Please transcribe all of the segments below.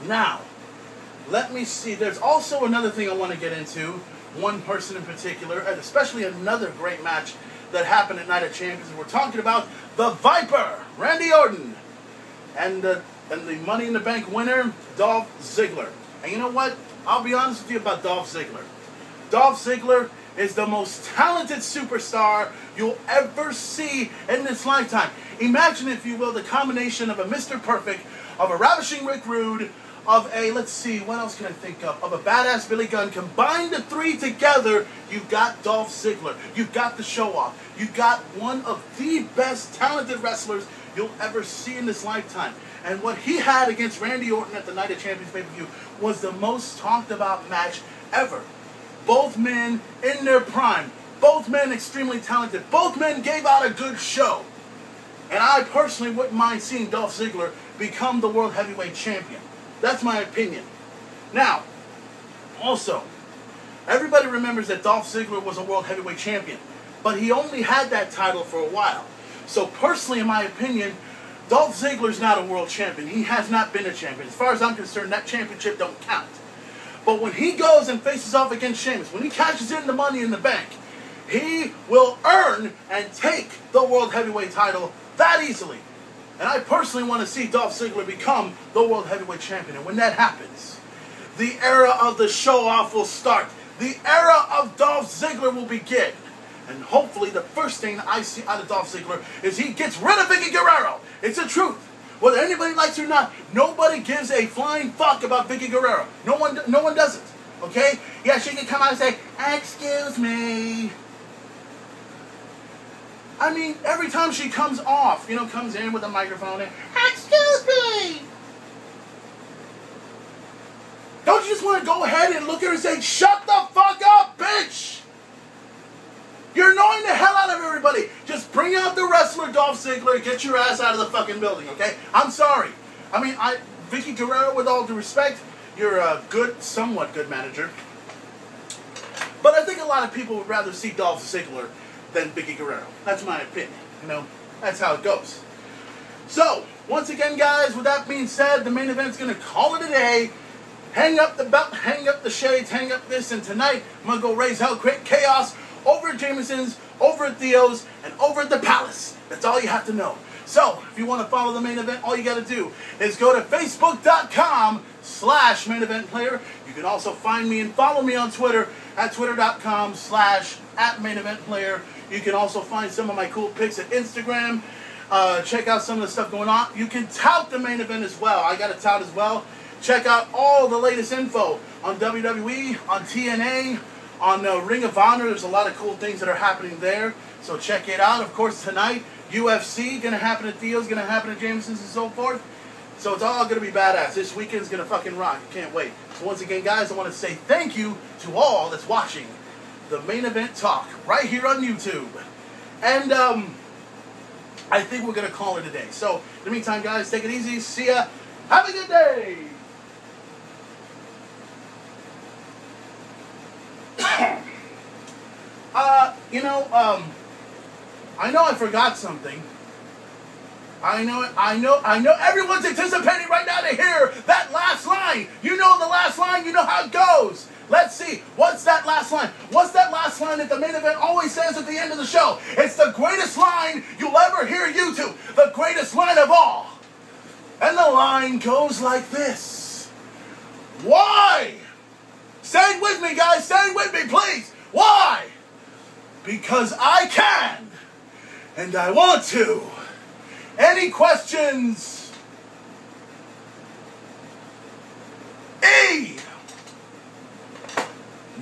Now, let me see. There's also another thing I want to get into. One person in particular, and especially another great match that happened at Night of Champions. We're talking about the Viper, Randy Orton, and the Money in the Bank winner, Dolph Ziggler. And you know what? I'll be honest with you about Dolph Ziggler. Dolph Ziggler is the most talented superstar you'll ever see in this lifetime. Imagine, if you will, the combination of a Mr. Perfect, of a ravishing Rick Rude, of a, let's see, what else can I think of a badass Billy Gunn. Combine the three together, you've got Dolph Ziggler. You've got the show-off. You've got one of the best talented wrestlers you'll ever see in this lifetime. And what he had against Randy Orton at the Night of Champions pay-per-view was the most talked about match ever. Both men in their prime. Both men extremely talented. Both men gave out a good show. And I personally wouldn't mind seeing Dolph Ziggler become the World Heavyweight Champion. That's my opinion. Now, also, everybody remembers that Dolph Ziggler was a World Heavyweight Champion, but he only had that title for a while. So personally, in my opinion, Dolph Ziggler's not a world champion. He has not been a champion. As far as I'm concerned, that championship don't count. But when he goes and faces off against Sheamus, when he cashes in the Money in the Bank, he will earn and take the World Heavyweight title that easily. And I personally want to see Dolph Ziggler become the World Heavyweight Champion. And when that happens, the era of the show-off will start. The era of Dolph Ziggler will begin. And hopefully the first thing I see out of Dolph Ziggler is he gets rid of Vicky Guerrero. It's the truth. Whether anybody likes it or not, nobody gives a flying fuck about Vicky Guerrero. No one does it. Okay? Yeah, she can come out and say, "Excuse me." I mean, every time she comes off, comes in with a microphone and, "Excuse me." Don't you just want to go ahead and look at her and say, "Shut the fuck up, bitch"? You're annoying the hell out of everybody. Just bring out the wrestler Dolph Ziggler and get your ass out of the fucking building, okay? I'm sorry. I mean, Vicky Guerrero, with all due respect, you're a somewhat good manager. But I think a lot of people would rather see Dolph Ziggler than Vicky Guerrero. That's my opinion. That's how it goes. So, once again, guys, with that being said, the main event's going to call it a day. Hang up the belt, hang up the shades, hang up this, and tonight, I'm going to go raise hell, create chaos over at Jameson's, over at Theo's, and over at the Palace. That's all you have to know. So, if you want to follow the main event, all you got to do is go to Facebook.com/main event player. You can also find me and follow me on Twitter at Twitter.com/@main event player. You can also find some of my cool pics at Instagram. Check out some of the stuff going on. You can tout the main event as well. I got a tout as well. Check out all the latest info on WWE, on TNA, on Ring of Honor. There's a lot of cool things that are happening there. So check it out. Of course, tonight, UFC going to happen at Theo's, going to happen at Jameson's, and so forth. So it's all going to be badass. This weekend's going to fucking rock. I can't wait. So once again, guys, I want to say thank you to all that's watching the Main Event Talk right here on YouTube. And I think we're going to call it a day. So in the meantime, guys, take it easy. See ya. Have a good day. I know I forgot something. I know everyone's anticipating right now to hear that last line. You know the last line, you know how it goes. Let's see, what's that last line? What's that last line that the main event always says at the end of the show? It's the greatest line you'll ever hear YouTube. The greatest line of all. And the line goes like this. Why? Say it with me, guys. Say it with me, please. Why? Because I can. And I want to. Any questions?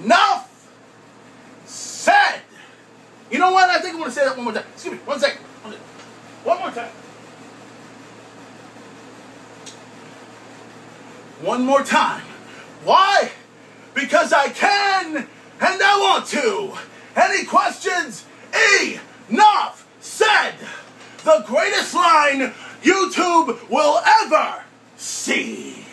Enough said. You know what? I think I want to say that one more time. Excuse me. 1 second. One more time. One more time. Why? Because I can and I want to. Any questions? Enough said. The greatest line YouTube will ever see.